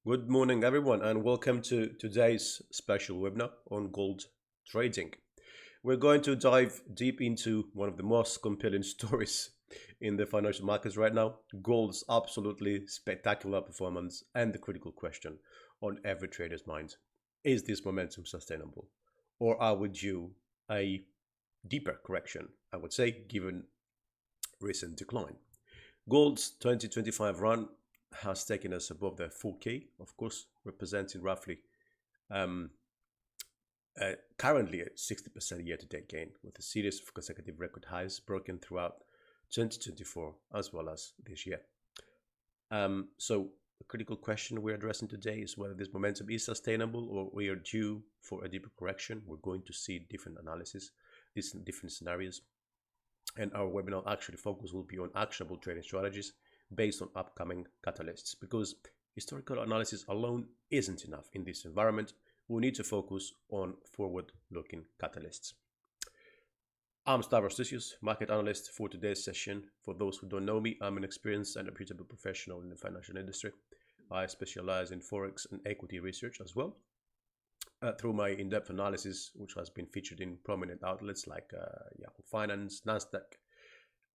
Good morning, everyone, and welcome to today's special webinar on gold trading. We're going to dive deep into one of the most compelling stories in the financial markets right now, gold's absolutely spectacular performance, and the critical question on every trader's mind. Is this momentum sustainable, or are we due a deeper correction, I would say, given recent decline? Gold's 2025 run has taken us above the 4K, of course, representing roughly currently a 60% year-to-date gain, with a series of consecutive record highs broken throughout 2024 as well as this year. So the critical question we're addressing today is whether this momentum is sustainable or we are due for a deeper correction. We're going to see different analysis, these different scenarios, and our webinar actually focus will be on actionable trading strategies based on upcoming catalysts, because historical analysis alone isn't enough in this environment. We need to focus on forward-looking catalysts. I'm Stavros Tousios, market analyst for today's session. For those who don't know me, I'm an experienced and reputable professional in the financial industry. I specialize in forex and equity research as well. Through my in-depth analysis, which has been featured in prominent outlets like Yahoo Finance, Nasdaq,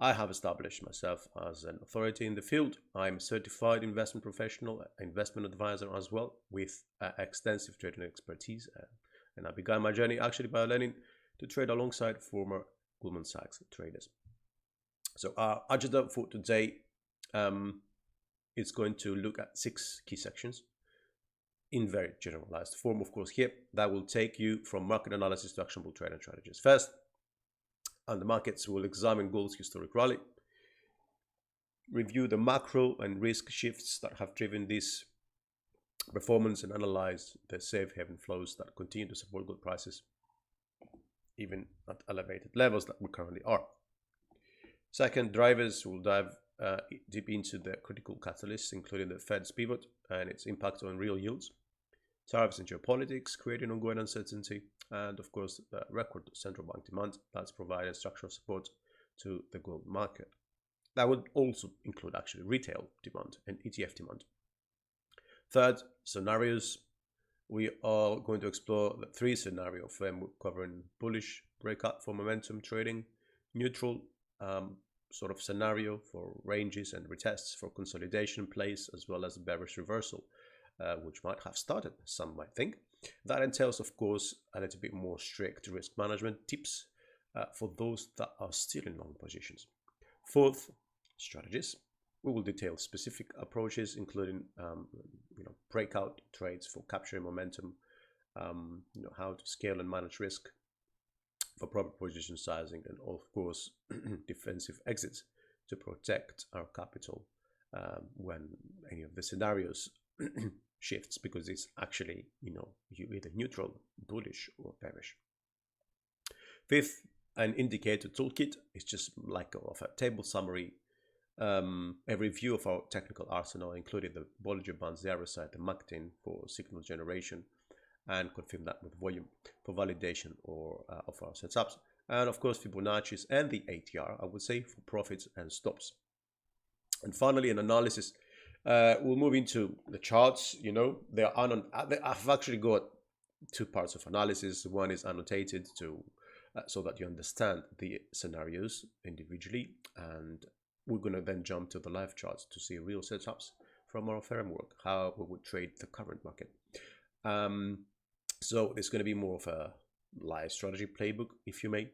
I have established myself as an authority in the field. I'm a certified investment professional, investment advisor as well, with extensive trading expertise. And I began my journey actually by learning to trade alongside former Goldman Sachs traders. So our agenda for today is going to look at 6 key sections in very generalized form, of course, here, that will take you from market analysis to actionable trading strategies. First, and the markets will examine gold's historic rally, review the macro and risk shifts that have driven this performance, and analyze the safe haven flows that continue to support gold prices, even at elevated levels that we currently are. Second, drivers will dive deep into the critical catalysts, including the Fed's pivot and its impact on real yields, tariffs and geopolitics, creating ongoing uncertainty, and of course the record central bank demand that's provided structural support to the gold market. That would also include actually retail demand and ETF demand. Third, scenarios. We are going to explore the 3 scenario framework covering bullish breakout for momentum trading, neutral sort of scenario for ranges and retests for consolidation plays, as well as bearish reversal, which might have started, some might think. That entails, of course, a little bit more strict risk management tips for those that are still in long positions. Fourth, strategies. We will detail specific approaches, including breakout trades for capturing momentum, how to scale and manage risk for proper position sizing, and of course defensive exits to protect our capital when any of the scenarios shifts, because it's actually you either neutral, bullish, or bearish. Fifth, an indicator toolkit is just like a table summary, a review of our technical arsenal, including the Bollinger Bands, the RSI, the MACD for signal generation, and confirm that with volume for validation or of our setups, and of course Fibonacci's and the ATR, I would say, for profits and stops. And finally, an analysis. We'll move into the charts. I've actually got 2 parts of analysis. One is annotated so that you understand the scenarios individually, and we're going to then jump to the live charts to see real setups from our framework, how we would trade the current market. So it's going to be more of a live strategy playbook, if you may,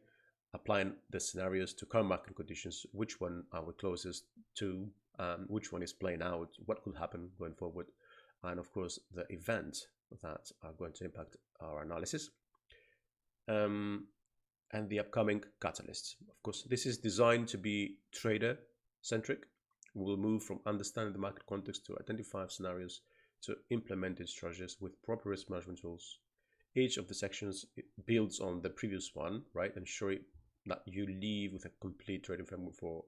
applying the scenarios to current market conditions. Which one are we closest to? Which one is playing out? What could happen going forward? And of course, the events that are going to impact our analysis, and the upcoming catalysts. Of course, this is designed to be trader centric. We will move from understanding the market context to identify scenarios to implemented strategies with proper risk management tools. Each of the sections builds on the previous one, right? Ensuring that you leave with a complete trading framework for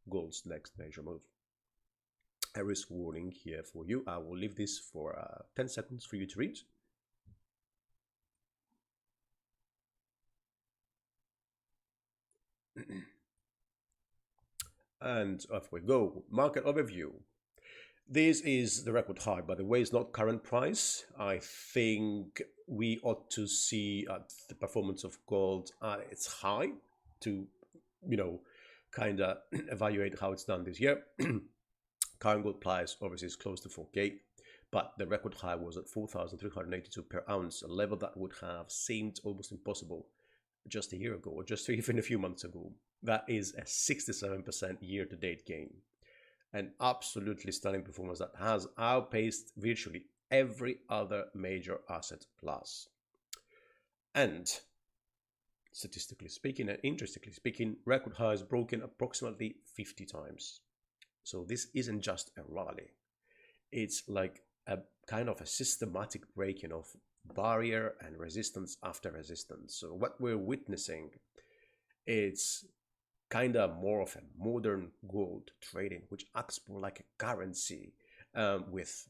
gold's next major move. A risk warning here for you. I will leave this for 10 seconds for you to read. And off we go. Market overview. This is the record high, by the way. It's not current price. I think we ought to see the performance of gold at its high to, kind of evaluate how it's done this year. Current gold price obviously is close to 4K, but the record high was at 4,382 per ounce, a level that would have seemed almost impossible just a year ago, or just even a few months ago. That is a 67% year-to-date gain. An absolutely stunning performance that has outpaced virtually every other major asset class. And statistically speaking, and interestingly speaking, record highs broken approximately 50 times. So this isn't just a rally. It's like a kind of a systematic breaking of barrier and resistance after resistance. So what we're witnessing, it's kind of more of a modern gold trading, which acts more like a currency, with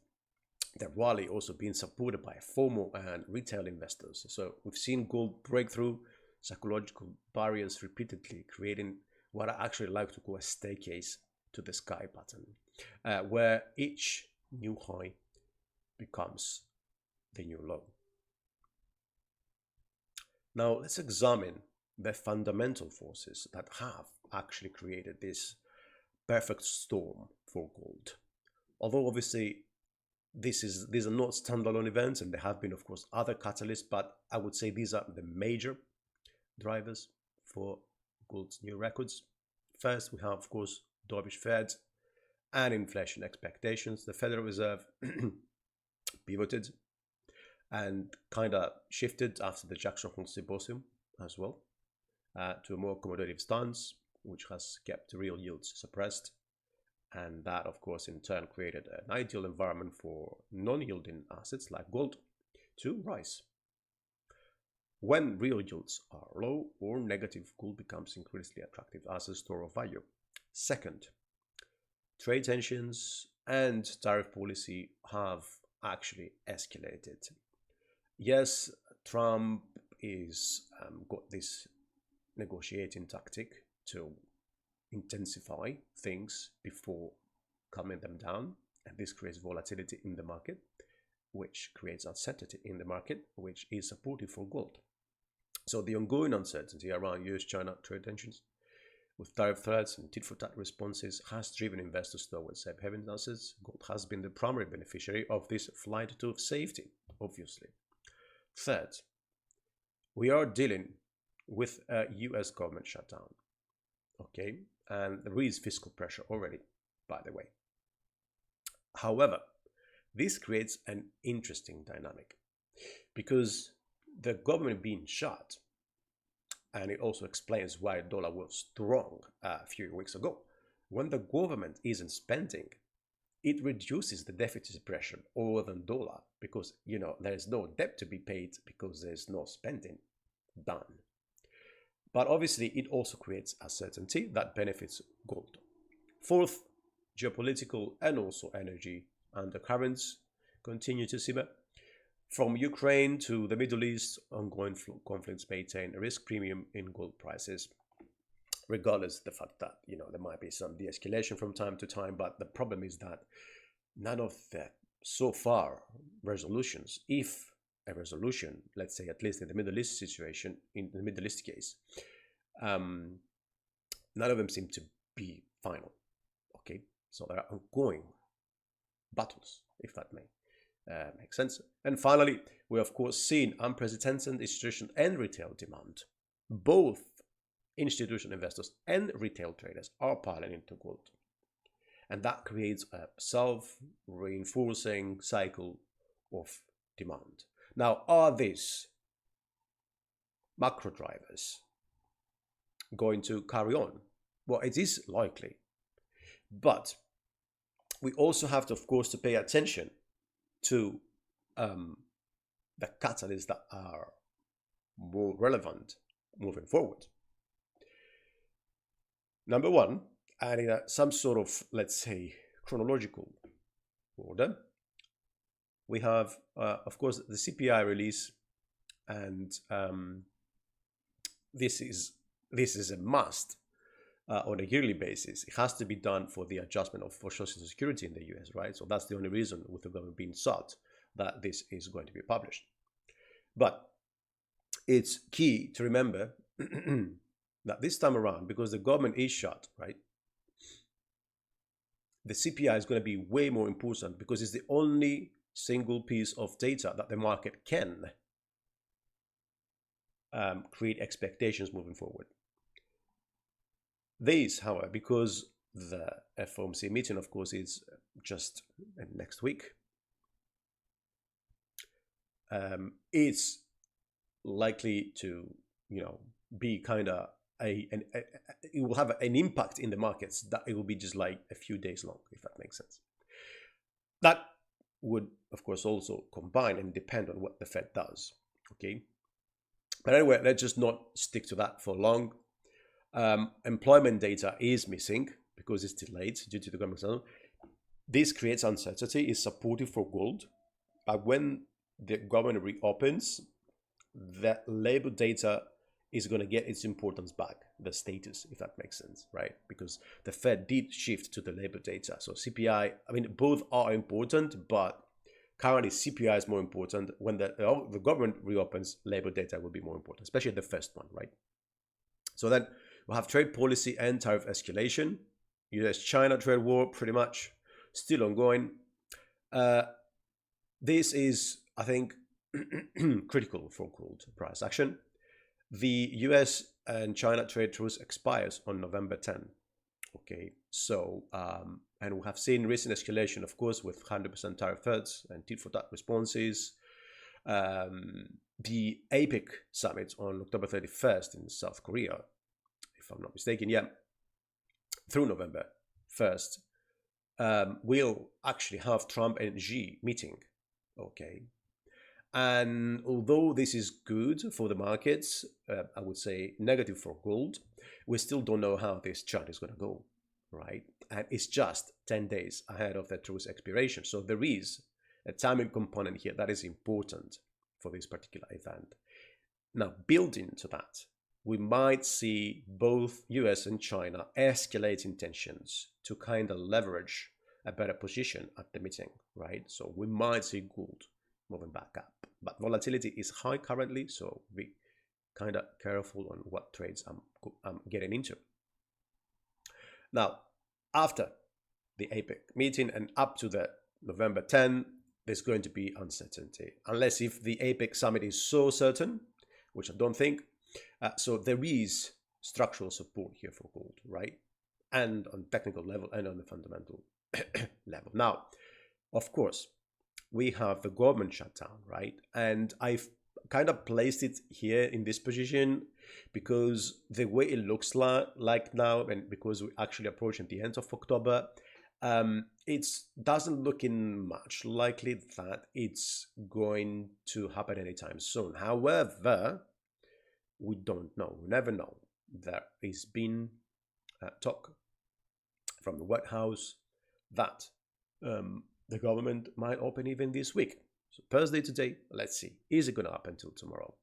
the rally also being supported by FOMO and retail investors. So we've seen gold break through psychological barriers repeatedly, creating what I actually like to call a staircase to the sky pattern, where each new high becomes the new low. Now let's examine the fundamental forces that have actually created this perfect storm for gold. Although obviously these are not standalone events, and there have been, of course, other catalysts, but I would say these are the major drivers for gold's new records. First, we have, of course, dovish Fed and inflation expectations. The Federal Reserve pivoted and kind of shifted after the Jackson Hole Symposium as well, to a more accommodative stance, which has kept real yields suppressed. And that, of course, in turn created an ideal environment for non-yielding assets like gold to rise. When real yields are low or negative, gold becomes increasingly attractive as a store of value. Second, trade tensions and tariff policy have actually escalated. Yes, Trump is got this negotiating tactic to intensify things before calming them down, and this creates volatility in the market, which creates uncertainty in the market, which is supportive for gold. So the ongoing uncertainty around US-China trade tensions with tariff threats and tit-for-tat responses has driven investors towards safe haven assets. Gold has been the primary beneficiary of this flight to safety, obviously. Third, we are dealing with a US government shutdown, okay? And there is fiscal pressure already, by the way. However, this creates an interesting dynamic because the government being shut, and it also explains why the dollar was strong a few weeks ago. When the government isn't spending, it reduces the deficit pressure over the dollar because, there is no debt to be paid because there's no spending done. But obviously, it also creates uncertainty that benefits gold. Fourth, geopolitical and also energy undercurrents continue to simmer. From Ukraine to the Middle East, ongoing conflicts maintain a risk premium in gold prices, regardless of the fact that, there might be some de-escalation from time to time, but the problem is that none of the, so far, resolutions, if a resolution, let's say at least in the Middle East situation, in the Middle East case, none of them seem to be final, okay? So there are ongoing battles, if that may make sense. And finally, we of course seen unprecedented institutional and retail demand. Both institutional investors and retail traders are piling into gold. And that creates a self-reinforcing cycle of demand. Now, are these macro drivers going to carry on? Well, it is likely. But we also have to, of course, to pay attention to the catalysts that are more relevant moving forward. Number one, and in some sort of, let's say, chronological order, we have, of course, the CPI release, and this is a must on a yearly basis. It has to be done for the adjustment of for Social Security in the US, right? So that's the only reason, with the government being sought, that this is going to be published. But it's key to remember that this time around, because the government is shut, right, the CPI is going to be way more important because it's the only single piece of data that the market can create expectations moving forward. This, however, because the FOMC meeting, of course, is just next week, it's likely to, be kind of it will have an impact in the markets that it will be just like a few days long, if that makes sense. That would, of course, also combine and depend on what the Fed does. Okay. But anyway, let's just not stick to that for long. Employment data is missing because it's delayed due to the government. This creates uncertainty, is supportive for gold. But when the government reopens, the labor data is going to get its importance back, the status, if that makes sense, right? Because the Fed did shift to the labor data. So CPI, I mean, both are important, but currently CPI is more important. When the government reopens, labor data will be more important, especially the first one, right? So then we'll have trade policy and tariff escalation. US-China trade war, pretty much still ongoing. This is, I think, critical for gold price action. The US and China trade truce expires on November 10. Okay, so, and we have seen recent escalation, of course, with 100% tariff threats and tit-for-tat responses. The APEC summit on October 31st in South Korea, if I'm not mistaken, through November 1st, will actually have Trump and Xi meeting. Okay. And although this is good for the markets, I would say negative for gold, we still don't know how this chart is going to go, right? And it's just 10 days ahead of the truce expiration. So there is a timing component here that is important for this particular event. Now, building to that, we might see both US and China escalating tensions to kind of leverage a better position at the meeting, right? So we might see gold moving back up. But volatility is high currently, so be kind of careful on what trades I'm getting into. Now, after the APEC meeting and up to the November 10, there's going to be uncertainty. Unless if the APEC summit is so certain, which I don't think. So there is structural support here for gold, right? And on technical level and on the fundamental level. Now, of course, we have the government shutdown, right? And I've kind of placed it here in this position because the way it looks like now, and because we're actually approaching the end of October, it doesn't look much likely that it's going to happen anytime soon. However, we don't know. We never know. There has been talk from the White House that the government might open even this week. So Thursday today, let's see. Is it going to happen until tomorrow?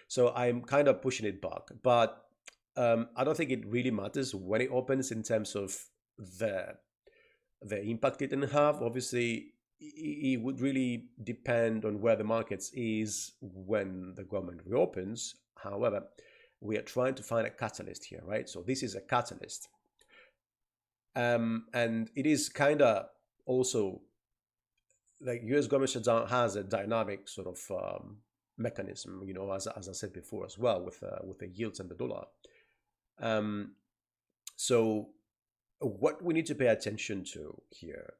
So I'm kind of pushing it back. But I don't think it really matters when it opens in terms of the impact it can have. Obviously, it would really depend on where the markets is when the government reopens. However, we are trying to find a catalyst here, right? So this is a catalyst. And it is kind of also like US government shutdown has a dynamic sort of mechanism, as I said before as well, with the yields and the dollar. So what we need to pay attention to here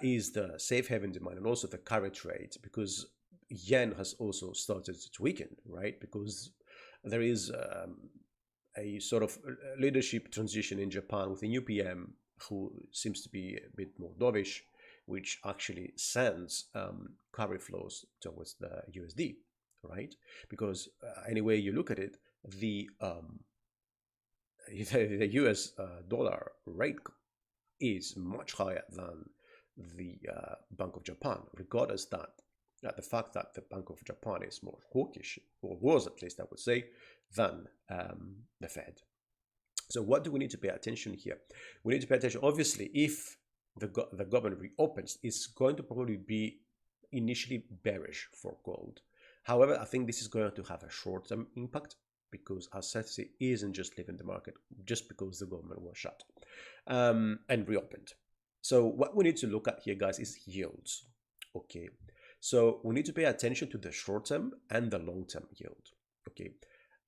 is the safe haven demand and also the carry trade, because yen has also started to weaken, right? Because there is a sort of leadership transition in Japan with a new PM who seems to be a bit more dovish, which actually sends carry flows towards the USD, right? Because any way you look at it, the US dollar rate is much higher than the Bank of Japan, regardless that the fact that the Bank of Japan is more hawkish, or was at least, I would say, than the Fed. So what do we need to pay attention here? We need to pay attention, obviously, if the government reopens, it's going to probably be initially bearish for gold. However, I think this is going to have a short-term impact because uncertainty isn't just leaving the market just because the government was shut and reopened. So what we need to look at here, guys, is yields. Okay, so we need to pay attention to the short-term and the long-term yield. Okay,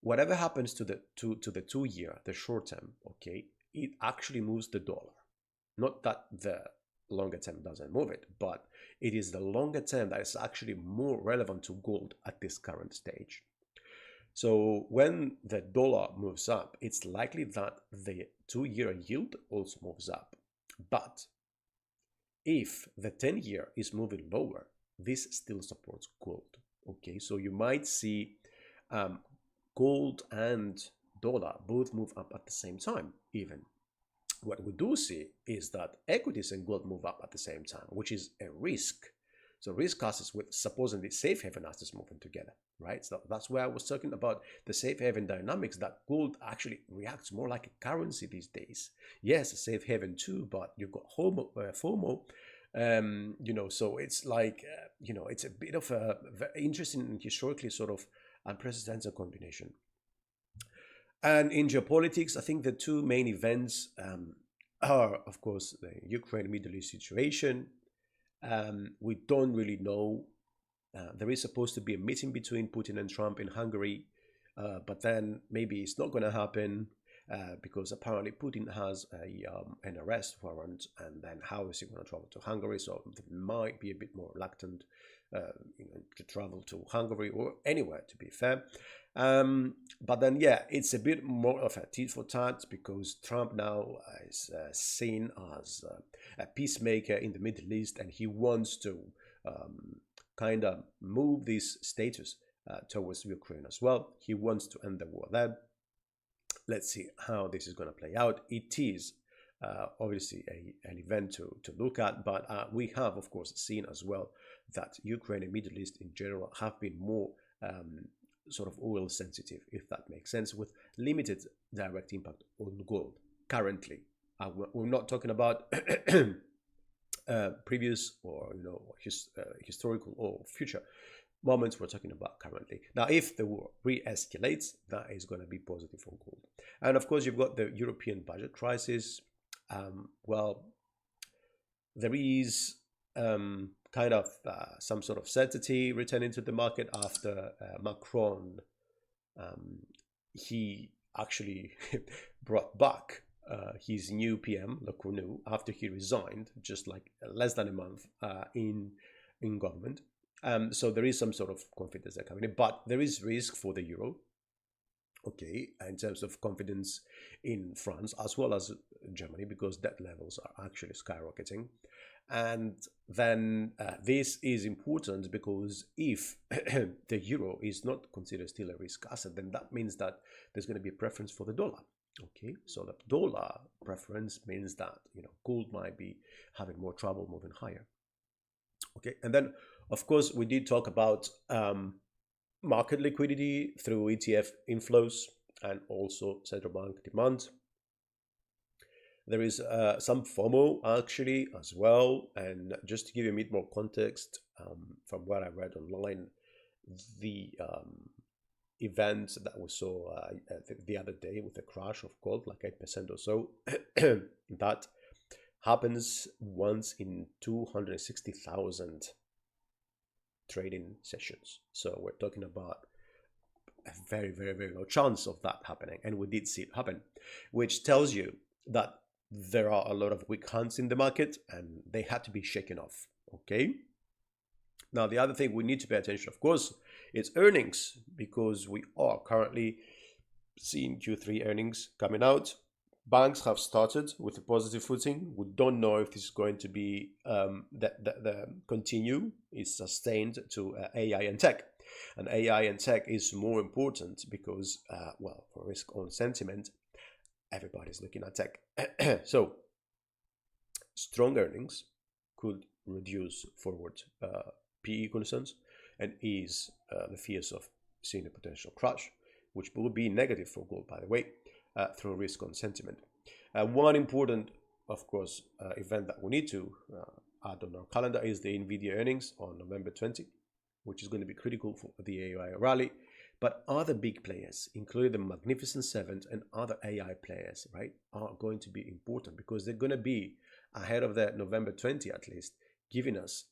whatever happens to the 2-year, the short-term, okay, it actually moves the dollar. Not that the longer term doesn't move it, but it is the longer term that is actually more relevant to gold at this current stage. So when the dollar moves up, it's likely that the 2-year yield also moves up. But if the 10-year is moving lower, this still supports gold. Okay, so you might see gold and dollar both move up at the same time even. What we do see is that equities and gold move up at the same time, which is a risk. So risk assets with supposedly safe haven assets moving together, right? So that's where I was talking about the safe haven dynamics, that gold actually reacts more like a currency these days. Yes, a safe haven too, but you've got FOMO, so it's like, it's a bit of a very interesting and historically sort of unprecedented combination. And in geopolitics, I think the two main events are, of course, the Ukraine-Middle East situation. We don't really know. There is supposed to be a meeting between Putin and Trump in Hungary, but then maybe it's not going to happen because apparently Putin has an arrest warrant, and then how is he going to travel to Hungary? So they might be a bit more reluctant to travel to Hungary or anywhere, to be fair. But then, yeah, it's a bit more of a tit for tat because Trump now is seen as a peacemaker in the Middle East, and he wants to kind of move this status towards Ukraine as well. He wants to end the war there. Let's see how this is going to play out. It is obviously an event to look at, but we have, of course, seen as well that Ukraine and Middle East in general have been more sort of oil sensitive, if that makes sense, with limited direct impact on gold currently. We're not talking about previous or historical or future moments. We're talking about currently. Now, if the war re-escalates, that is going to be positive for gold. And of course, you've got the European budget crisis. Well, there is kind of some sort of certainty returning to the market after Macron, he actually brought back his new PM, Le Cornu, after he resigned just like less than a month in government. So there is some sort of confidence there coming in, but there is risk for the euro, okay, in terms of confidence in France as well as Germany, because debt levels are actually skyrocketing. And then this is important because if the euro is not considered still a risk asset, then that means that there's going to be a preference for the dollar. Okay, so the dollar preference means that gold might be having more trouble moving higher. Okay, and then of course we did talk about market liquidity through ETF inflows and also central bank demand. There is some FOMO actually as well, and just to give you a bit more context from what I read online, the event that we saw the other day with the crash of gold, like 8% or so, that happens once in 260,000 trading sessions. So we're talking about a very, very, very low chance of that happening, and we did see it happen, which tells you that there are a lot of weak hands in the market and they had to be shaken off. Okay, now the other thing we need to pay attention, of course, is earnings, because we are currently seeing Q3 earnings coming out. Banks have started with a positive footing. We don't know if this is going to be the continue, is sustained to AI and tech. And AI and tech is more important because, well, for risk on sentiment, everybody's looking at tech. So strong earnings could reduce forward PE concerns and ease the fears of seeing a potential crash, which will be negative for gold, by the way. through risk on sentiment. One important, of course, event that we need to add on our calendar is the NVIDIA earnings on November 20, which is going to be critical for the AI rally. But other big players, including the Magnificent Seven and other AI players, right, are going to be important because they're going to be ahead of the November 20 at least, giving us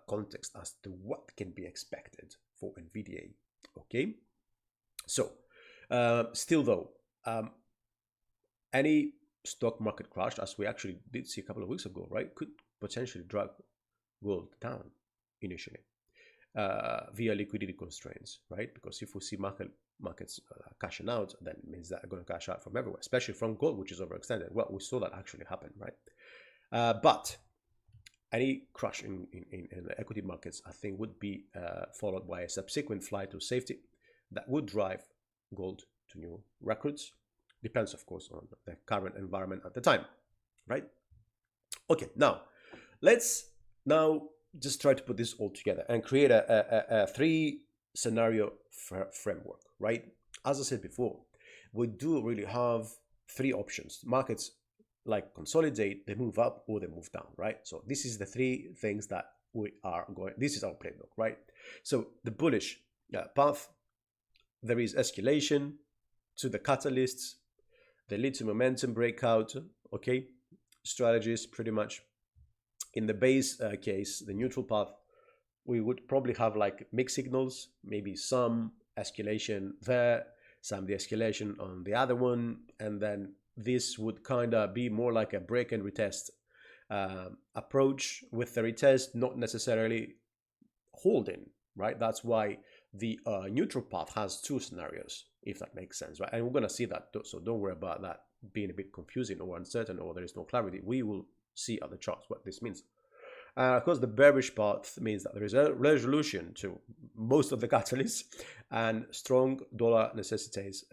context as to what can be expected for NVIDIA. Okay, so still though, any stock market crash, as we actually did see a couple of weeks ago, right, could potentially drag gold down initially via liquidity constraints, right? Because if we see markets cashing out, then it means that they're going to cash out from everywhere, especially from gold, which is overextended. Well, we saw that actually happen, right? But any crash in the equity markets, I think, would be followed by a subsequent flight to safety that would drive gold to new records. Depends, of course, on the current environment at the time, right? Okay, now let's just try to put this all together and create a three scenario framework, right? As I said before, we do really have three options. Markets like consolidate, they move up or they move down, right? So this is the three things that we are going, this is our playbook, right? So the bullish path, there is escalation to the catalysts, they lead to momentum breakout, okay? Strategies pretty much. In the base case, the neutral path, we would probably have like mixed signals, maybe some escalation there, some de-escalation on the other one, and then this would kind of be more like a break and retest approach, with the retest not necessarily holding, right? That's why the neutral path has two scenarios, if that makes sense, right? And we're going to see that, so don't worry about that being a bit confusing or uncertain or there is no clarity. We will see on the charts what this means. Of course, the bearish path means that there is a resolution to most of the catalysts, and strong dollar necessitates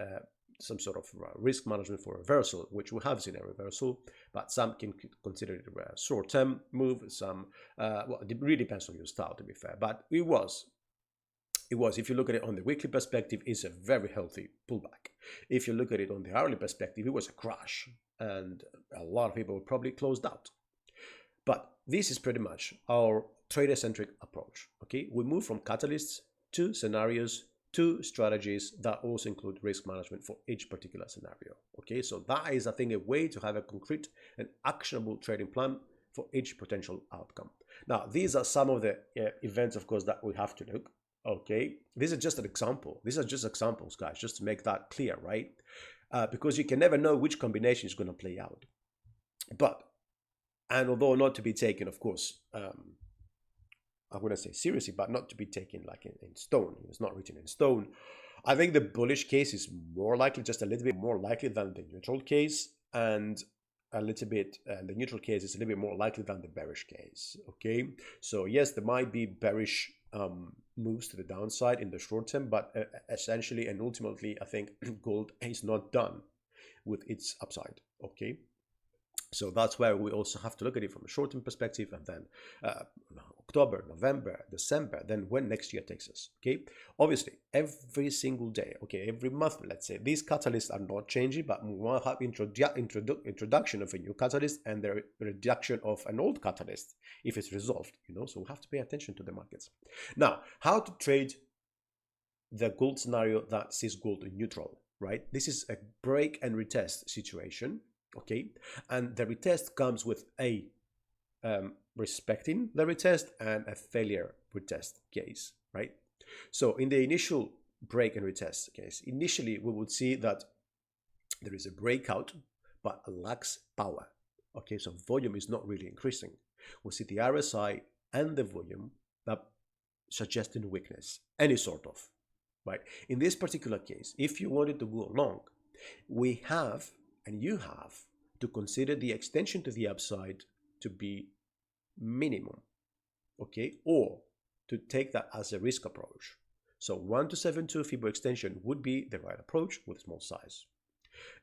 some sort of risk management for reversal, which we have seen a reversal, but some can consider it a short-term move. Some, well, it really depends on your style, to be fair, but it was, if you look at it on the weekly perspective, it's a very healthy pullback. If you look at it on the hourly perspective, it was a crash, and a lot of people were probably closed out. But this is pretty much our trader-centric approach, okay? We move from catalysts to scenarios to strategies that also include risk management for each particular scenario, okay? So that is, I think, a way to have a concrete and actionable trading plan for each potential outcome. Now, these are some of the events, of course, that we have to look, okay? This is just an example. These are just examples, guys, just to make that clear, right? Because you can never know which combination is going to play out. And although not to be taken, of course, I'm going to say seriously, but not to be taken like in stone. It's not written in stone. I think the bullish case is more likely, just a little bit more likely than the neutral case, and a little bit, the neutral case is a little bit more likely than the bearish case, okay? So yes, there might be bearish moves to the downside in the short term, but essentially and ultimately, I think gold is not done with its upside, okay? So that's where we also have to look at it from a short-term perspective, and then October, November, December, then when next year takes us, okay? Obviously, every single day, okay, every month, let's say, these catalysts are not changing, but we will have introduction of a new catalyst and the reduction of an old catalyst if it's resolved, you know, so we have to pay attention to the markets. Now, how to trade the gold scenario that sees gold in neutral, right? This is a break and retest situation, okay, and the retest comes with a respecting the retest and a failure retest case, right? So in the initial break and retest case, initially we would see that there is a breakout but lacks power, okay? So volume is not really increasing. We see the RSI and the volume that suggesting weakness, any sort of, right? In this particular case, if you wanted to go long, we have, and you have, to consider the extension to the upside to be minimum, okay, or to take that as a risk approach. So 1272 Fibo extension would be the right approach with small size.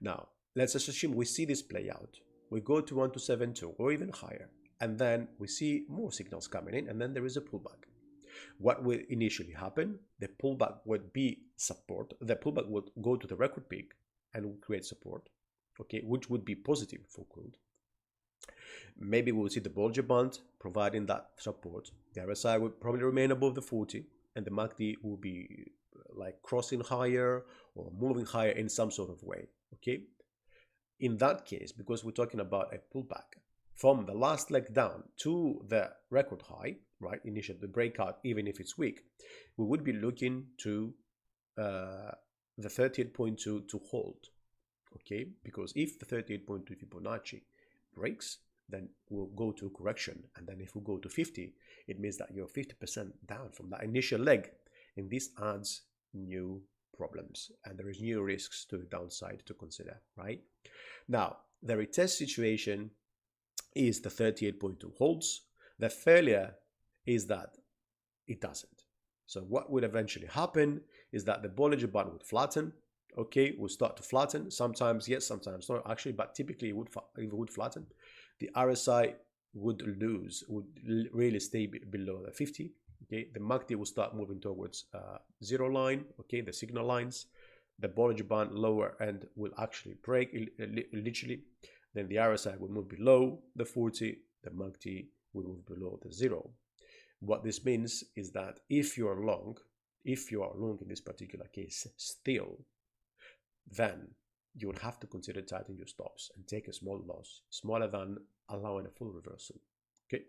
Now, let's just assume we see this play out. We go to 1272 or even higher, and then we see more signals coming in, and then there is a pullback. What will initially happen? The pullback would be support. The pullback would go to the record peak, and will create support, okay, which would be positive for gold. Maybe we'll see the Bollinger Band providing that support. The RSI will probably remain above the 40, and the MACD will be like crossing higher or moving higher in some sort of way, okay? In that case, because we're talking about a pullback from the last leg down to the record high, right, initial the breakout, even if it's weak, we would be looking to the 38.2 to hold, okay? Because if the 38.2 Fibonacci breaks, then we'll go to correction, and then if we go to 50, it means that you're 50% down from that initial leg, and this adds new problems, and there is new risks to the downside to consider, right? Now, the retest situation is the 38.2 holds. The failure is that it doesn't. So what would eventually happen is that the Bollinger Band would flatten, okay, will start to flatten, sometimes yes, sometimes not actually, but typically it would flatten. The RSI would really stay below the 50, okay. The MACD will start moving towards zero line, okay, the signal lines. The Bollinger Band lower end will actually break literally. Then the RSI will move below the 40, the MACD will move below the zero. What this means is that if you are long in this particular case still, then you would have to consider tightening your stops and take a small loss, smaller than allowing a full reversal, okay?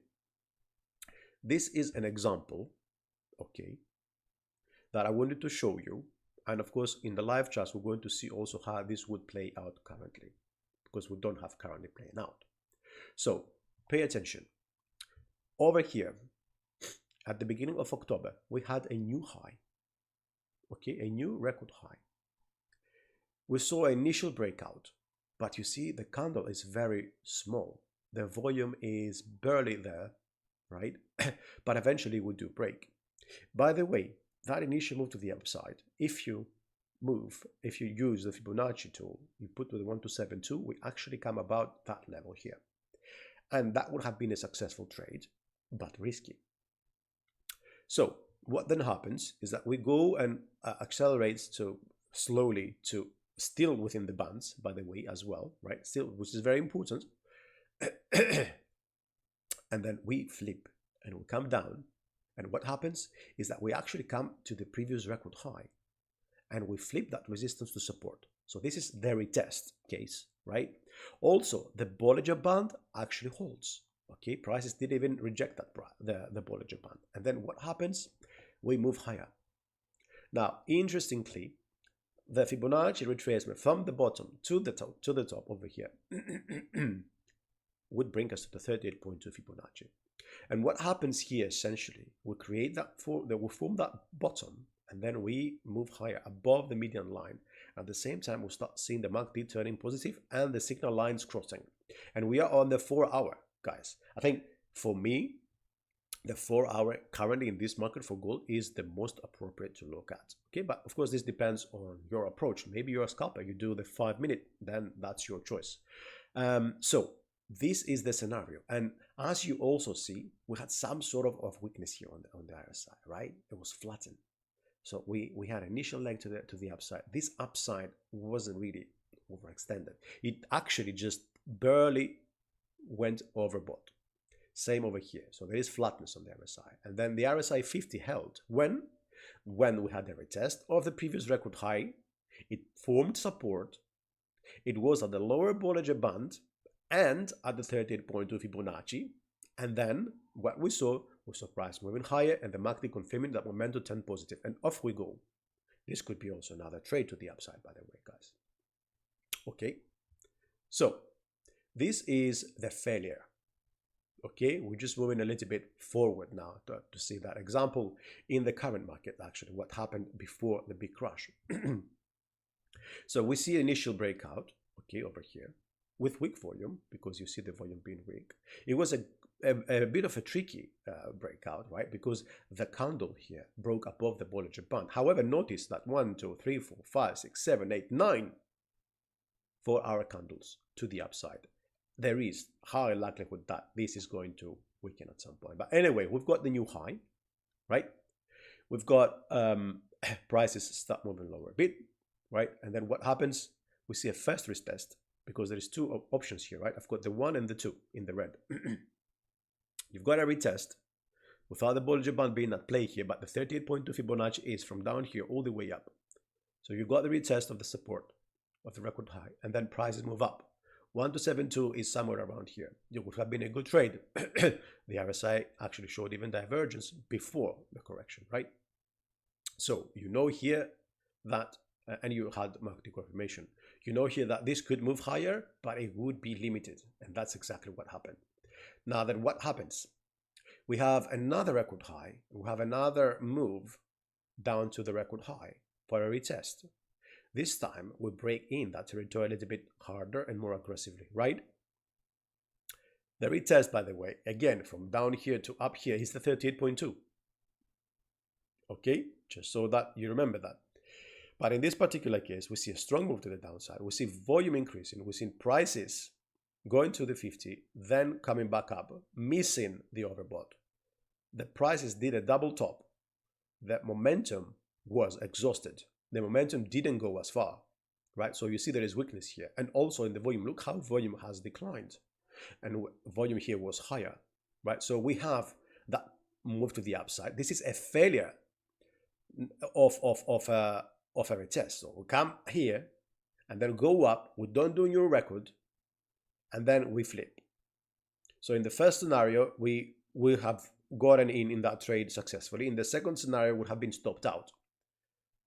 This is an example, okay, that I wanted to show you. And of course, in the live charts, we're going to see also how this would play out currently, because we don't have currently playing out. So pay attention. Over here, at the beginning of October, we had a new high, okay, a new record high. We saw an initial breakout, but you see the candle is very small. The volume is barely there, right? But eventually we do break. By the way, that initial move to the upside, if you use the Fibonacci tool, you put to the 1272, we actually come about that level here. And that would have been a successful trade, but risky. So what then happens is that we go and accelerates to slowly to still within the bands, by the way, as well, right? Still, which is very important. And then we flip and we come down. And what happens is that we actually come to the previous record high and we flip that resistance to support. So this is the retest case, right? Also, the Bollinger Band actually holds. Okay, prices didn't even reject that the Bollinger Band. And then what happens? We move higher. Now, interestingly, the Fibonacci retracement from the bottom to the top over here would bring us to the 38.2 Fibonacci. And what happens here essentially, we create that we form that bottom, and then we move higher above the median line. At the same time, we'll start seeing the MACD turning positive and the signal lines crossing. And we are on the 4-hour, guys. I think for me, the 4-hour currently in this market for gold is the most appropriate to look at. Okay, but of course this depends on your approach. Maybe you're a scalper, you do the 5-minute, then that's your choice. So this is the scenario. And as you also see, we had some sort of weakness here on the RSI, right? It was flattened. So we had an initial leg to the upside. This upside wasn't really overextended. It actually just barely went overbought. Same over here. So there is flatness on the RSI. And then the RSI 50 held. When we had the retest of the previous record high, it formed support. It was at the lower Bollinger Band and at the 38.2 Fibonacci. And then what we saw was price moving higher and the MACD confirming that momentum turned positive. And off we go. This could be also another trade to the upside, by the way, guys. Okay. So this is the failure. Okay, we're just moving a little bit forward now to see that example in the current market, actually, what happened before the big crash. So we see initial breakout, okay, over here with weak volume, because you see the volume being weak. It was a bit of a tricky breakout, right? Because the candle here broke above the Bollinger Band. However, notice that 1, 2, 3, 4, 5, 6, 7, 8, 9 4-hour candles to the upside. There is high likelihood that this is going to weaken at some point. But anyway, we've got the new high, right? We've got prices start moving lower a bit, right? And then what happens? we see a first risk test because there is two options here, right? I've got the 1 and the 2 in the red. You've got a retest without the Bollinger Band being at play here, but the 38.2 Fibonacci is from down here all the way up. So you've got the retest of the support of the record high, and then prices move up. 1272 is somewhere around here. It would have been a good trade. The RSI actually showed even divergence before the correction, right? So you know here that, and you had market confirmation, you know here that this could move higher, but it would be limited. And that's exactly what happened. Now then what happens? We have another record high. We have another move down to the record high for a retest. This time we break in that territory a little bit harder and more aggressively, right? The retest, by the way, again, from down here to up here is the 38.2. Okay, just so that you remember that. But in this particular case, we see a strong move to the downside. We see volume increasing. We see prices going to the 50, then coming back up, missing the overbought. The prices did a double top. The momentum was exhausted. The momentum didn't go as far, right? So you see there is weakness here. And also in the volume, look how volume has declined. And volume here was higher, right? So we have that move to the upside. This is a failure of a retest. So we come here and then go up. We don't do new record, and then we flip. So in the first scenario, we have gotten in that trade successfully. In the second scenario, would have been stopped out.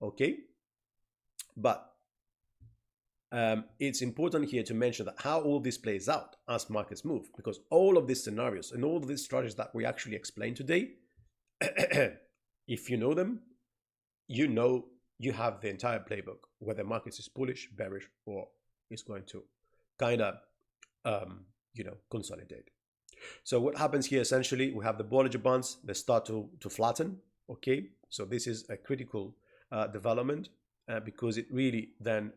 Okay, but it's important here to mention that how all this plays out as markets move, because all of these scenarios and all of these strategies that we actually explained today, if you know them, you know you have the entire playbook, whether markets is bullish, bearish, or is going to kind of consolidate. So what happens here, essentially, we have the Bollinger Bands, they start to flatten. Okay, so this is a critical development because it really then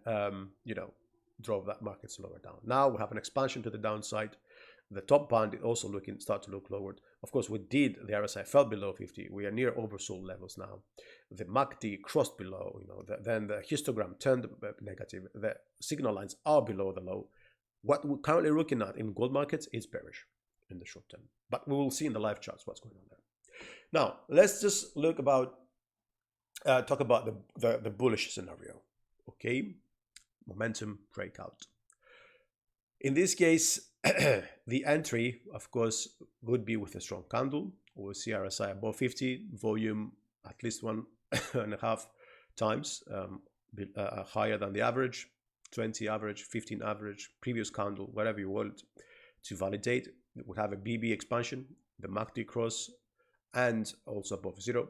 drove that market slower down. Now we have an expansion to the downside. The top band is also start to look lowered. Of course, the RSI fell below 50. We are near oversold levels now. The MACD crossed below, then the histogram turned negative. The signal lines are below the low. What we're currently looking at in gold markets is bearish in the short term, but we will see in the live charts what's going on there. Now, let's just talk about the bullish scenario. Okay, momentum breakout. In this case, the entry, of course, would be with a strong candle. We'll see RSI above 50, volume at least 1.5 times higher than the average, 20 average, 15 average, previous candle, whatever you want to validate. It would have a BB expansion, the MACD cross, and also above 0.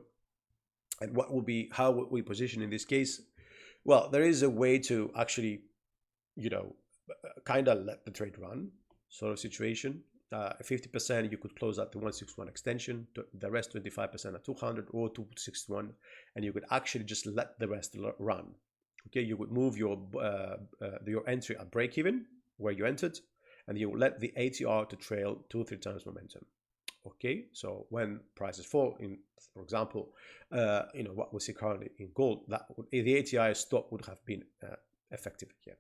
And what will be, how would we position in this case? Well, there is a way to actually, kind of let the trade run sort of situation. 50% you could close at the 161 extension, the rest 25% at 200 or 261, and you could actually just let the rest run. Okay, you would move your entry at break even where you entered, and you would let the ATR to trail 2-3 times momentum. Okay, so when prices fall, for example, what we see currently in gold, that the ATI stop would have been effective here.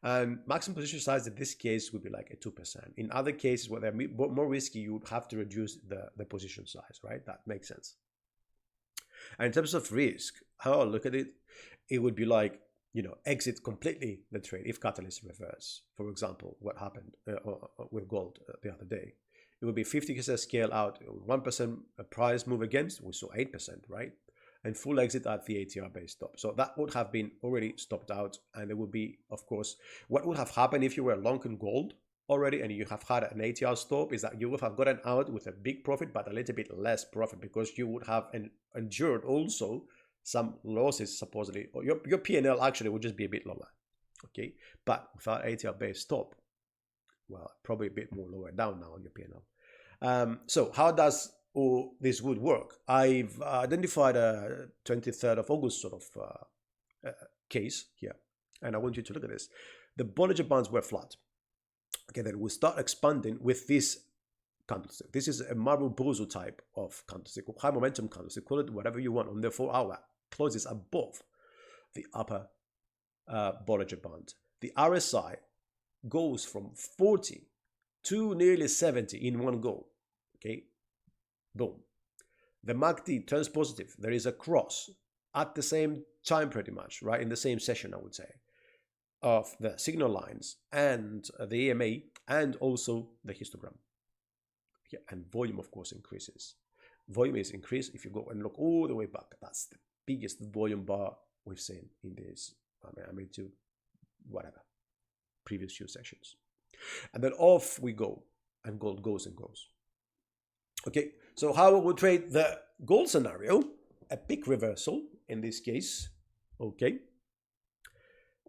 And maximum position size in this case would be like a 2%. In other cases where they're more risky, you would have to reduce the position size, right? That makes sense. And in terms of risk, how I look at it, it would be like, exit completely the trade if catalyst reverse. For example, what happened with gold the other day. It would be 50% scale out, 1% price move against, we saw 8%, right? And full exit at the ATR base stop. So that would have been already stopped out. And there would be, of course, what would have happened if you were long in gold already and you have had an ATR stop is that you would have gotten out with a big profit, but a little bit less profit because you would have endured also some losses supposedly. Or your P&L actually would just be a bit lower, okay? But without ATR base stop, well, probably a bit more lower down now on your P&L. So how does this would work? I've identified a 23rd of August sort of case here, and I want you to look at this. The Bollinger Bands were flat. Okay, then we start expanding with this candlestick. This is a marble bozo type of candlestick, high momentum candlestick, call it whatever you want, on the 4 hour, closes above the upper Bollinger Band. the RSI goes from 40 to nearly 70 in one go. Okay, boom. The MACD turns positive. There is a cross at the same time, pretty much, right? In the same session, I would say, of the signal lines and the EMA and also the histogram. Yeah, and volume, of course, increases. Volume is increased if you go and look all the way back. That's the biggest volume bar we've seen in this, I mean, to whatever, previous few sessions. And then off we go, and gold goes and goes. Okay, so how we will trade the gold scenario? A peak reversal in this case. Okay,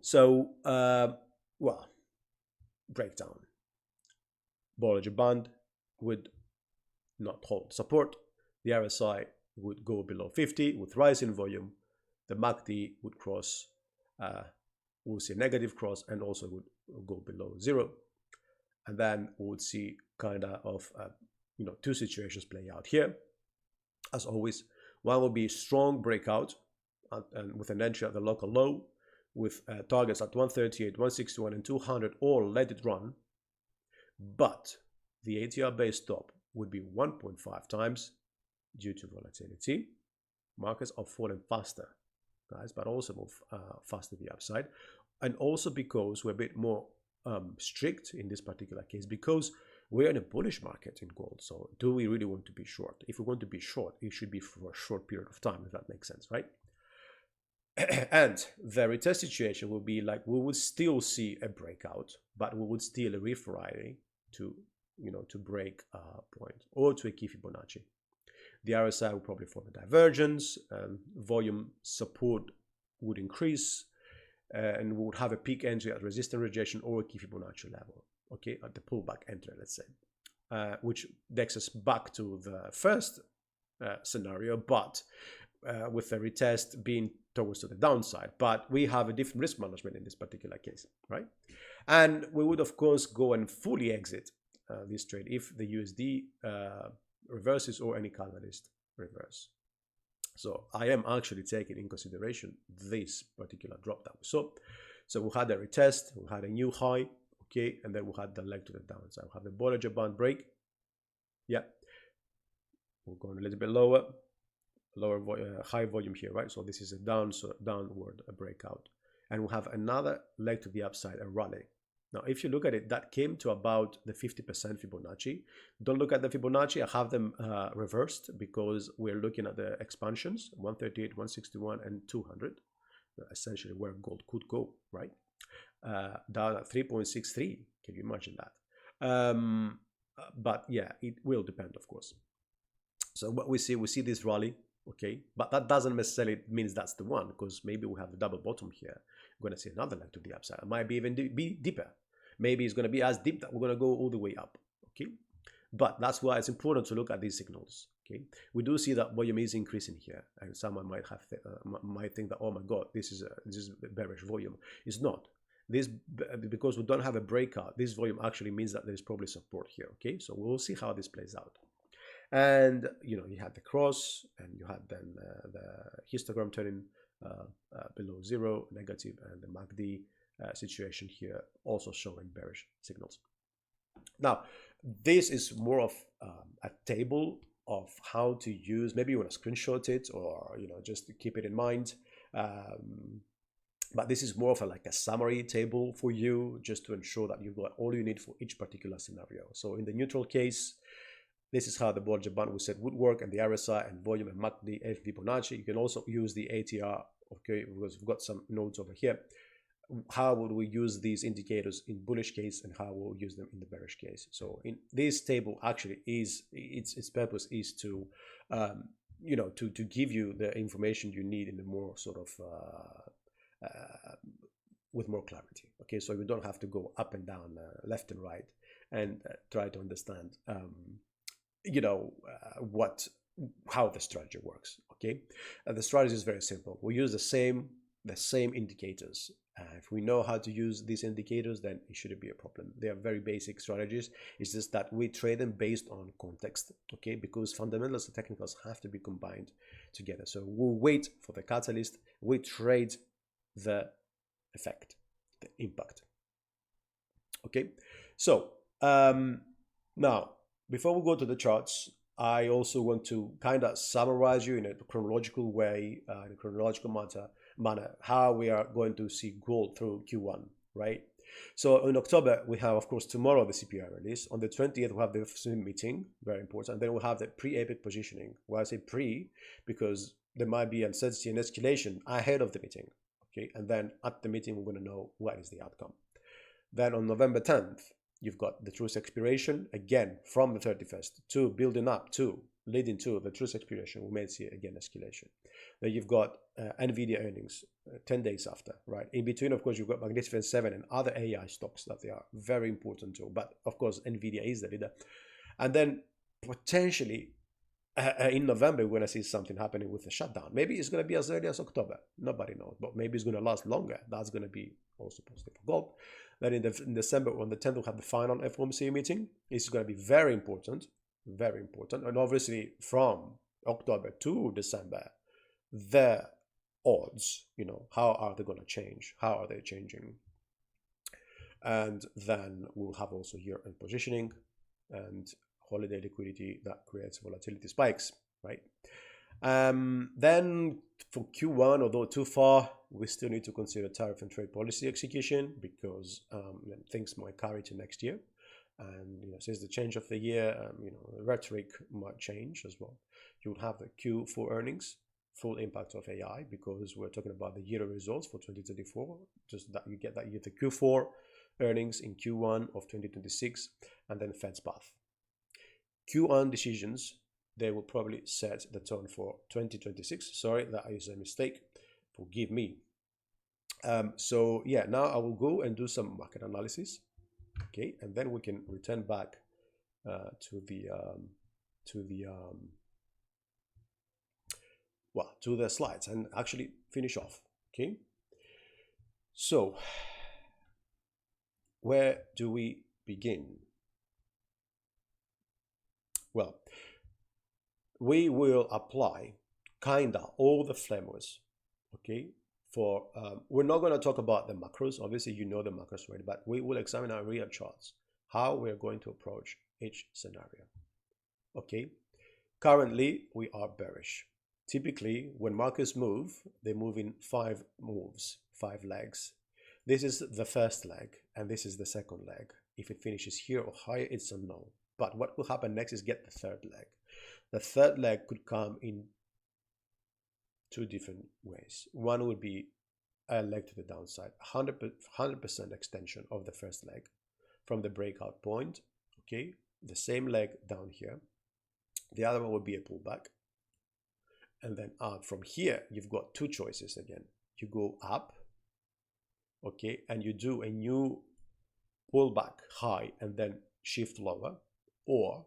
so well, breakdown. Bollinger Band would not hold support. The RSI would go below 50 with rise in volume. The MACD would cross, we'll see a negative cross, and also would go below 0. And then we would see kind of two situations play out here. As always, one will be strong breakout and with an entry at the local low, with targets at 138, 161, and 200, or let it run. But the ATR-based stop would be 1.5 times due to volatility. Markets are falling faster, guys, but also move faster to the upside. And also because we're a bit more strict in this particular case, because we're in a bullish market in gold. So do we really want to be short? If we want to be short, it should be for a short period of time, if that makes sense, right? And the retest situation will be like, we would still see a breakout, but we would still a Friday to break a point or to a key Fibonacci. The RSI will probably form a divergence, volume support would increase, and we would have a peak entry at resistance rejection or a key Fibonacci level, okay, at the pullback entry, let's say, which takes us back to the first scenario, but with the retest being towards to the downside. But we have a different risk management in this particular case, right? And we would, of course, go and fully exit this trade if the USD reverses or any catalyst reverse. So I am actually taking in consideration this particular drop that we saw. So we had a retest, we had a new high, okay, and then we had the leg to the downside. We have the Bollinger Band break. Yeah, we're going a little bit lower high volume here, right? So this is a downward breakout, and we have another leg to the upside, a rally. Now, if you look at it, that came to about the 50% Fibonacci. Don't look at the Fibonacci. I have them reversed because we're looking at the expansions, 138, 161, and 200, essentially where gold could go, right? Down at 3.63. Can you imagine that? But yeah, it will depend, of course. So what we see this rally, okay, but that doesn't necessarily mean that's the one, because maybe we have a double bottom here. We're going to see another leg to the upside. It might be even be deeper. Maybe it's going to be as deep that we're going to go all the way up, okay? But that's why it's important to look at these signals, okay? We do see that volume is increasing here, and someone might have might think that, oh my God, this is a bearish volume. It's not. This, because we don't have a breakout, this volume actually means that there's probably support here, okay? So we'll see how this plays out. And you had the cross, and you had then the histogram turning below 0, negative, and the MACD situation here also showing bearish signals. Now, this is more of a table of how to use. Maybe you want to screenshot it, or just to keep it in mind. But this is more of like a summary table for you, just to ensure that you've got all you need for each particular scenario. So in the neutral case, this is how the Bollinger Band we said would work, and the RSI and volume and MACD and Fibonacci. You can also use the ATR, okay, because we've got some nodes over here. How would we use these indicators in bullish case, and how we'll use them in the bearish case? So in this table, actually, its purpose is to to give you the information you need in a more sort of with more clarity. Okay, so you don't have to go up and down, left and right, and try to understand how the strategy works. Okay, the strategy is very simple. We use the same indicators. If we know how to use these indicators, then it shouldn't be a problem. They are very basic strategies. It's just that we trade them based on context, okay? Because fundamentals and technicals have to be combined together. So we'll wait for the catalyst. We trade the effect, the impact. Okay, so now before we go to the charts, I also want to kind of summarize you in a chronological way, in a chronological manner, how we are going to see gold through Q1, right? So in October, we have, of course, tomorrow the CPI release. On the 20th, we have the FOMC meeting, very important. And then we'll have the pre-APEC positioning. Why I say pre, because there might be uncertainty and escalation ahead of the meeting, okay? And then at the meeting, we're going to know what is the outcome. Then on November 10th, you've got the truce expiration, again, from the 31st, to building up to, leading to the truce expiration. We may see, again, escalation. Then you've got NVIDIA earnings 10 days after, right? In between, of course, you've got Magnificent 7 and other AI stocks that they are very important too. But, of course, NVIDIA is the leader. And then potentially in November, we're going to see something happening with the shutdown. Maybe it's going to be as early as October. Nobody knows. But maybe it's going to last longer. That's going to be also positive for gold. Then in December, on the 10th, we'll have the final FOMC meeting. It's going to be very important. Very important. And obviously, from October to December, the odds, you know, how are they going to change? How are they changing? And then we'll have also year-end positioning and holiday liquidity that creates volatility spikes, right? Then for Q1, although too far, we still need to consider tariff and trade policy execution because things might carry to next year. And since the change of the year, the rhetoric might change as well. You would have the Q4 earnings, full impact of AI, because we're talking about the year results for 2024. Just that you get that year, the Q4 earnings in Q1 of 2026, and then Fed's path. Q1 decisions, they will probably set the tone for 2026. Sorry, that is a mistake. Forgive me. So yeah, now I will go and do some market analysis. Okay, and then we can return back to the slides and actually finish off. Okay, so where do we begin? Well, we will apply kinda all the frameworks, okay? For we're not going to talk about the macros. Obviously, you know the macros already, but we will examine our real charts, how we're going to approach each scenario. Okay, currently we are bearish. Typically, when markets move, they move in 5 moves, 5 legs. This is the first leg, and this is the second leg. If it finishes here or higher, it's unknown. But what will happen next is get the third leg. The third leg could come in 2 different ways. One would be a leg to the downside, 100% extension of the first leg from the breakout point, okay? The same leg down here. The other one would be a pullback. And then from here, you've got 2 choices again. You go up, okay, and you do a new pullback high and then shift lower, or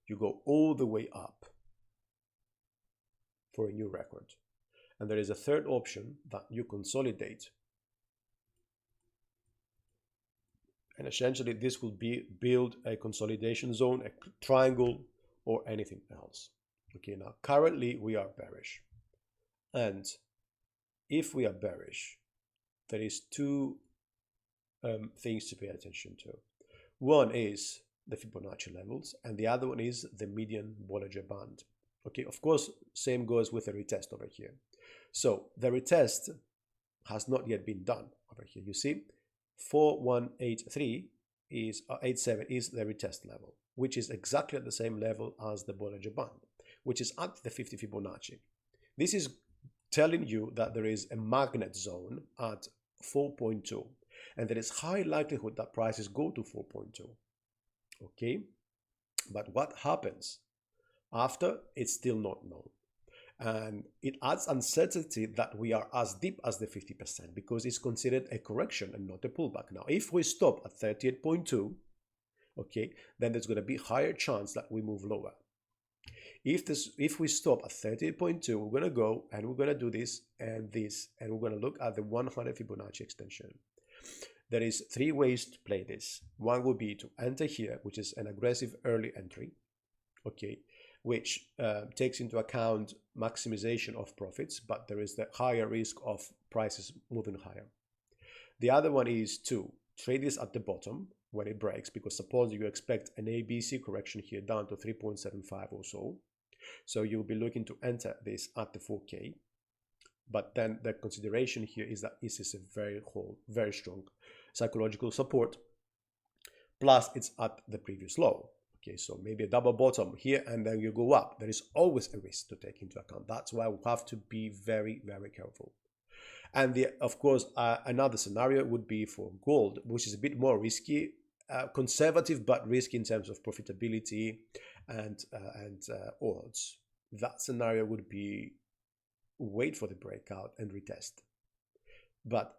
you go all the way up for a new record. And there is a third option that you consolidate. And essentially this will build a consolidation zone, a triangle, or anything else. Okay, now currently we are bearish. And if we are bearish, there is 2 things to pay attention to. One is the Fibonacci levels, and the other one is the median Bollinger Band. Okay, of course, same goes with the retest over here. So the retest has not yet been done over here. You see, 4183 is 87 is the retest level, which is exactly at the same level as the Bollinger Band, which is at the 50 Fibonacci. This is telling you that there is a magnet zone at 4.2, and there is high likelihood that prices go to 4.2. Okay, but what happens after? It's still not known, and it adds uncertainty that we are as deep as the 50% because it's considered a correction and not a pullback. Now, if we stop at 38.2, okay, then there's going to be higher chance that we move lower. If we stop at 38.2, we're going to go and we're going to do this, and we're going to look at the 100 Fibonacci extension. There is 3 ways to play this. One would be to enter here, which is an aggressive early entry, okay, which takes into account maximization of profits, but there is the higher risk of prices moving higher. The other one is to trade this at the bottom when it breaks, because suppose you expect an ABC correction here down to 3.75 or so. So you'll be looking to enter this at the 4K. But then the consideration here is that this is a very strong psychological support. Plus it's at the previous low. Okay, so maybe a double bottom here and then you go up. There is always a risk to take into account. That's why we have to be very, very careful. And of course, another scenario would be for gold, which is a bit more risky, conservative, but risky in terms of profitability and odds. That scenario would be wait for the breakout and retest. But,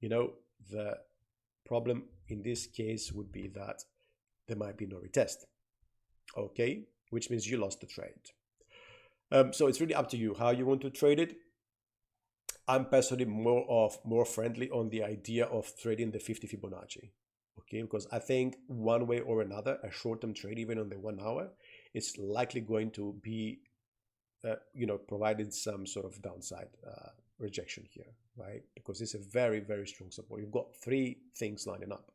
you know, the problem in this case would be that there might be no retest, okay, which means you lost the trade. So it's really up to you how you want to trade it. I'm personally more friendly on the idea of trading the 50 Fibonacci, okay, because I think one way or another, a short-term trade, even on the 1 hour, is likely going to be, you know, providing some sort of downside rejection here, right? Because it's a very, very strong support. You've got 3 things lining up: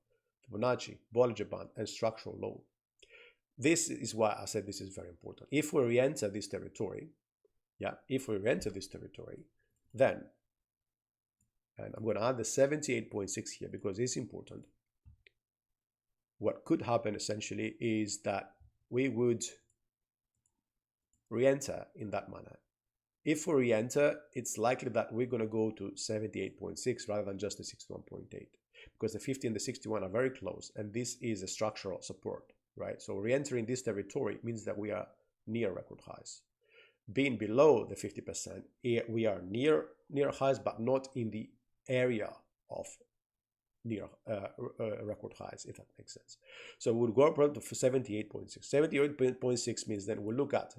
Fibonacci, Bollinger Band, and structural low. This is why I said this is very important. If we re-enter this territory, then, and I'm going to add the 78.6 here because it's important. What could happen essentially is that we would re-enter in that manner. If we re-enter, it's likely that we're going to go to 78.6 rather than just the 61.8, because the 50 and the 61 are very close, and this is a structural support, right? So re-entering this territory means that we are near record highs. Being below the 50%, we are near highs, but not in the area of near record highs, if that makes sense. So we'll go up to 78.6. 78.6 means then we'll look at,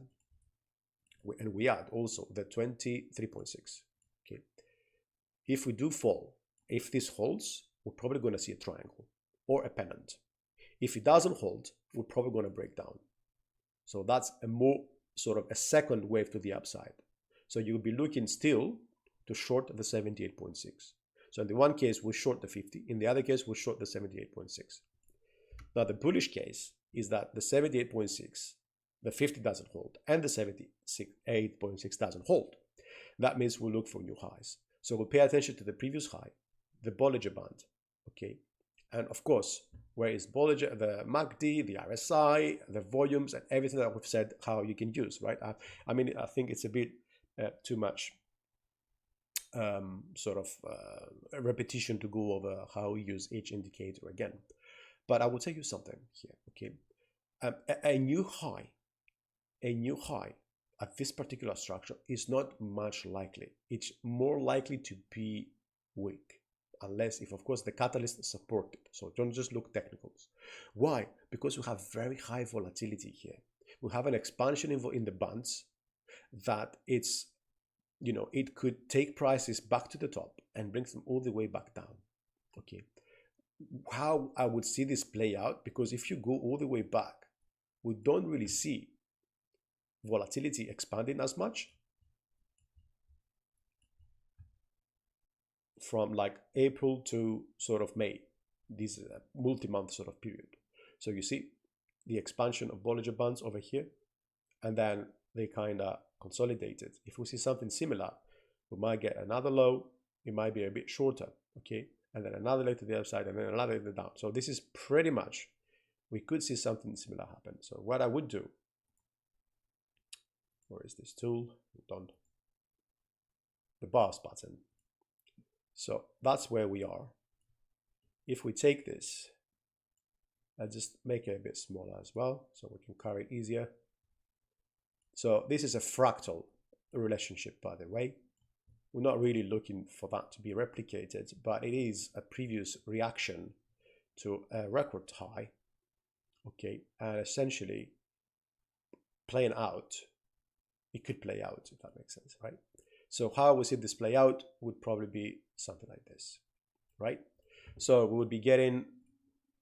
and we add also the 23.6. Okay, if we do fall, if this holds, we're probably going to see a triangle or a pennant. If it doesn't hold, we're probably going to break down. So that's a more sort of a second wave to the upside. So you'll be looking still to short the 78.6. So in the one case, we'll short the 50. In the other case, we'll short the 78.6. Now the bullish case is that the 78.6, the 50 doesn't hold, and the 78.6 doesn't hold. That means we'll look for new highs. So we'll pay attention to the previous high, the Bollinger Band, okay? And of course, where is Bollinger, the MACD, the RSI, the volumes, and everything that we've said how you can use, right? I mean, I think it's a bit too much sort of a repetition to go over how we use each indicator again. But I will tell you something here, okay? A new high at this particular structure is not much likely. It's more likely to be weak, unless if, of course, the catalyst is supported. So don't just look technicals. Why? Because we have very high volatility here. We have an expansion in the bands that it's, you know, it could take prices back to the top and brings them all the way back down. Okay, how I would see this play out, because if you go all the way back, we don't really see volatility expanding as much from like April to sort of May. This is a multi-month sort of period. So you see the expansion of Bollinger Bands over here, and then they kind of consolidated. If we see something similar, we might get another low. It might be a bit shorter, okay, and then another low to the upside, and then another to the down. So this is pretty much, we could see something similar happen. So what I would do, where is this tool? Done. The bars button. So that's where we are. If we take this, I'll just make it a bit smaller as well, so we can carry it easier. So this is a fractal relationship, by the way. We're not really looking for that to be replicated, but it is a previous reaction to a record high, okay, and essentially playing out. It could play out, if that makes sense, right? So how we see this play out would probably be something like this, right? So we would be getting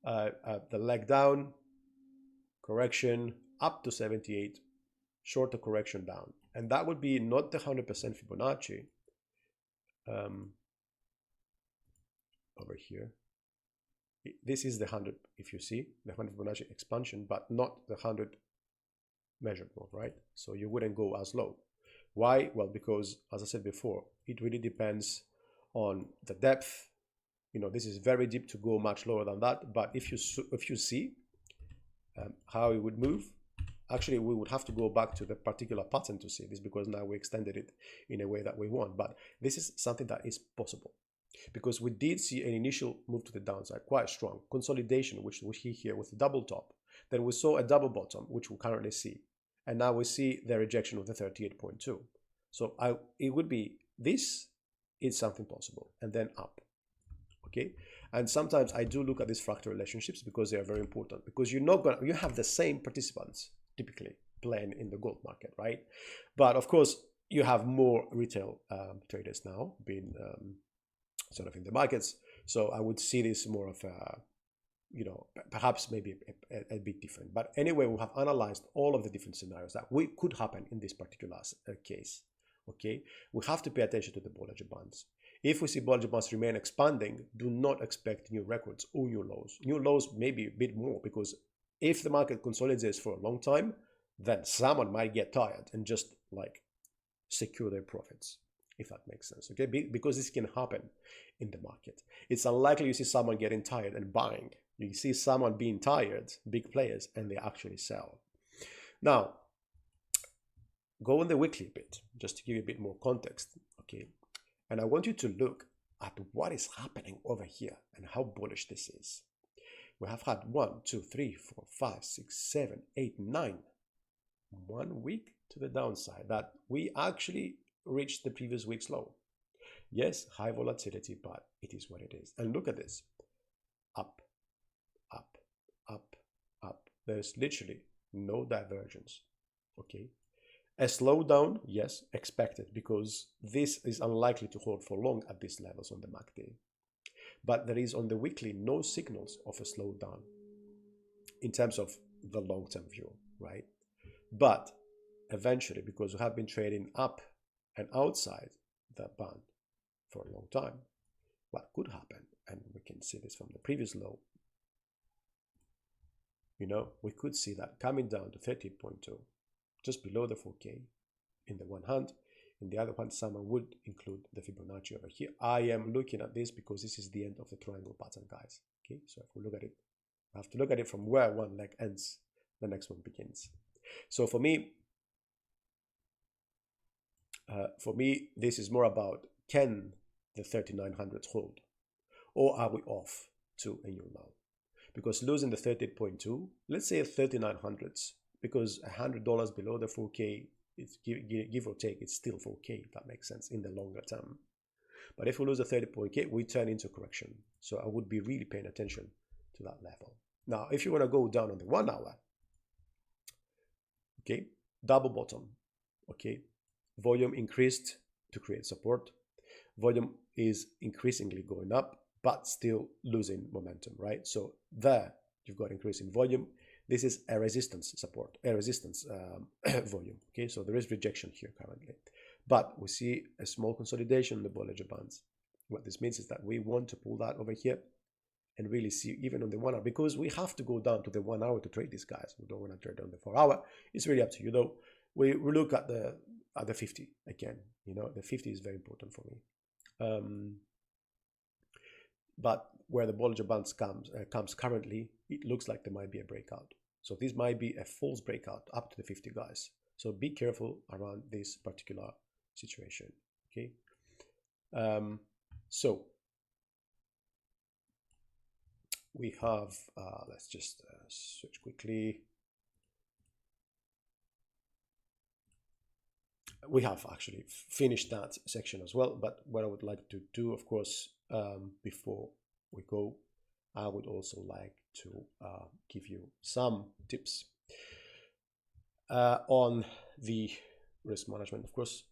the leg down, correction up to 78, shorter correction down. And that would be not the 100% Fibonacci over here. This is the 100, if you see, the 100 Fibonacci expansion, but not the 100 measured move, right? So you wouldn't go as low. Why? Well, because, as I said before, it really depends on the depth. You know, this is very deep to go much lower than that. But if you see how it would move, actually, we would have to go back to the particular pattern to see this, because now we extended it in a way that we want. But this is something that is possible, because we did see an initial move to the downside, quite strong consolidation, which we see here with the double top. Then we saw a double bottom, which we currently see, and now we see the rejection of the 38.2. So it would be, this is something possible, and then up. Okay, and sometimes I do look at these fractal relationships because they are very important, because you have the same participants typically playing in the gold market, right? But of course, you have more retail traders now being sort of in the markets. So I would see this more of a, you know, perhaps maybe a bit different. But anyway, we have analyzed all of the different scenarios that could happen in this particular case. Okay, we have to pay attention to the Bollinger Bands. If we see Bollinger Bands remain expanding, do not expect new records or new lows. New lows maybe a bit more, because if the market consolidates for a long time, then someone might get tired and just like secure their profits, if that makes sense. Okay, because this can happen in the market. It's unlikely you see someone getting tired and buying. You see someone being tired, big players, and they actually sell. Now, go on the weekly bit, just to give you a bit more context. Okay, and I want you to look at what is happening over here and how bullish this is. We have had 1, 2, 3, 4, 5, 6, 7, 8, 9. 1 week to the downside that we actually reached the previous week's low. Yes, high volatility, but it is what it is. And look at this. Up, up, up, up. There's literally no divergence. Okay. A slowdown, yes, expected, because this is unlikely to hold for long at these levels on the MACD. But there is on the weekly no signals of a slowdown in terms of the long-term view, right? But eventually, because we have been trading up and outside the band for a long time, what could happen, and we can see this from the previous low, you know, we could see that coming down to 30.2, just below the 4K in the one hand. In the other hand, someone would include the Fibonacci over here. I am looking at this because this is the end of the triangle pattern, guys. Okay, so if we look at it, I have to look at it from where one leg ends, the next one begins. So for me, this is more about, can the 3900s hold, or are we off to a new low? Because losing the 30.2, let's say 3900s, because $100 below the 4K, it's give or take, it's still 4K, if that makes sense, in the longer term. But if we lose the 30.K, we turn into correction. So I would be really paying attention to that level. Now, if you want to go down on the 1 hour, okay, double bottom, okay, volume increased to create support. Volume is increasingly going up, but still losing momentum, right? So there, you've got increase in volume. This is a resistance support, a resistance volume, okay? So there is rejection here currently. But we see a small consolidation in the Bollinger Bands. What this means is that we want to pull that over here and really see even on the 1 hour, because we have to go down to the 1 hour to trade these guys. We don't want to trade on the 4 hour. It's really up to you though. We look at the 50 again. You know, the 50 is very important for me. But where the Bollinger Bands comes currently, it looks like there might be a breakout. So this might be a false breakout up to the 50, guys. So be careful around this particular situation, okay? So we have, let's just switch quickly. We have actually finished that section as well, but what I would like to do, of course, before we go, I would also like to give you some tips on the risk management. Of course,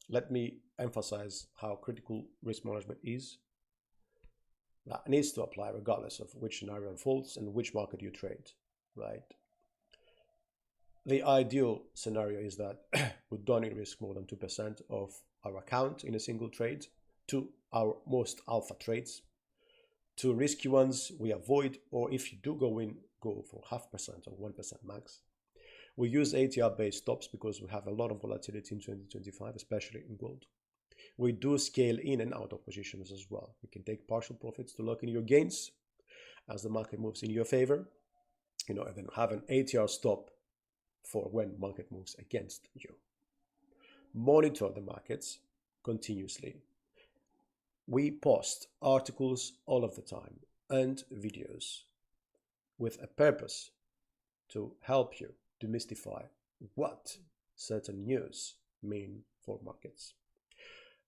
let me emphasize how critical risk management is. That needs to apply regardless of which scenario unfolds and which market you trade, right? The ideal scenario is that we don't risk more than 2% of our account in a single trade to our most alpha trades. Two risky ones we avoid, or if you do go in, go for 0.5% or 1% max. We use ATR-based stops because we have a lot of volatility in 2025, especially in gold. We do scale in and out of positions as well. You can take partial profits to lock in your gains as the market moves in your favor, and then have an ATR stop for when market moves against you. Monitor the markets continuously. We post articles all of the time and videos with a purpose to help you demystify what certain news mean for markets.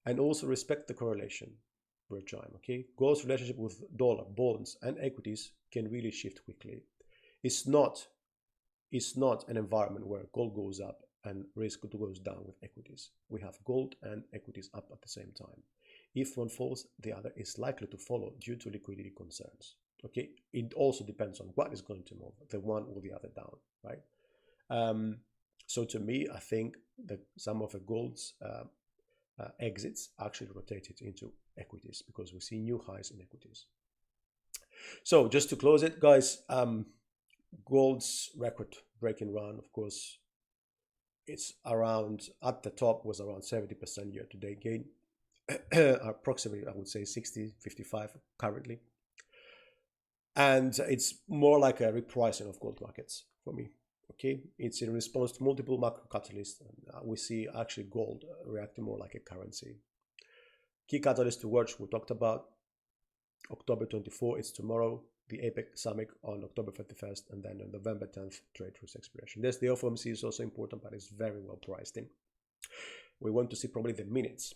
And also respect the correlation over time, okay? Gold's relationship with dollar, bonds, and equities can really shift quickly. It's not an environment where gold goes up and risk goes down with equities. We have gold and equities up at the same time. If one falls, the other is likely to follow due to liquidity concerns. Okay, it also depends on what is going to move, the one or the other down, right? So to me, I think that some of the gold's exits actually rotated into equities because we see new highs in equities. So just to close it, guys, gold's record-breaking run, of course, it's around, at the top was around 70% year-to-date gain. Approximately, I would say 60-55 currently, and it's more like a repricing of gold markets for me. Okay, it's in response to multiple macro catalysts, and we see actually gold reacting more like a currency. Key catalysts to watch, we talked about October 24, it's tomorrow, the APEC summit on October 31st, and then on November 10th, trade truce expiration. Yes, the FOMC is also important, but it's very well priced in. We want to see probably the minutes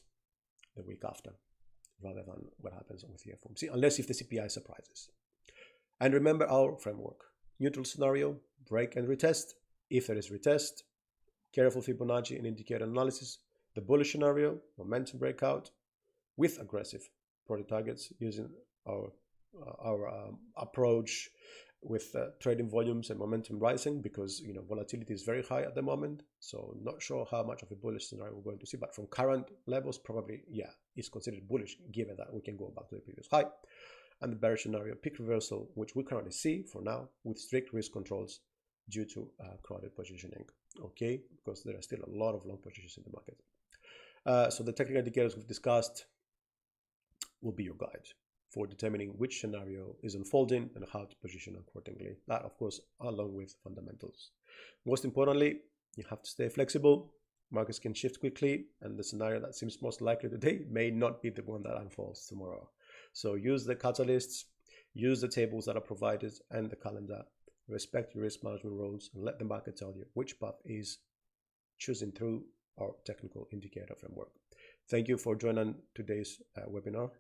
the week after, rather than what happens with the FOMC, unless if the CPI surprises. And remember our framework. Neutral scenario, break and retest. If there is retest, careful Fibonacci and indicator analysis. The bullish scenario, momentum breakout with aggressive product targets using our approach with trading volumes and momentum rising, because volatility is very high at the moment, so not sure how much of a bullish scenario we're going to see, but from current levels probably it's considered bullish given that we can go back to the previous high. And the bearish scenario, peak reversal, which we currently see for now with strict risk controls due to crowded positioning, okay, because there are still a lot of long positions in the market. So the technical indicators we've discussed will be your guide for determining which scenario is unfolding and how to position accordingly. That, of course, along with fundamentals. Most importantly, you have to stay flexible. Markets can shift quickly, and the scenario that seems most likely today may not be the one that unfolds tomorrow. So use the catalysts, use the tables that are provided and the calendar, respect your risk management rules, and let the market tell you which path is choosing through our technical indicator framework. Thank you for joining today's webinar.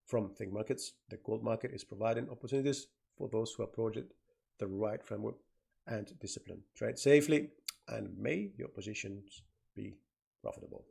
From ThinkMarkets, the gold market is providing opportunities for those who approach it the right framework and discipline. Trade safely, and may your positions be profitable.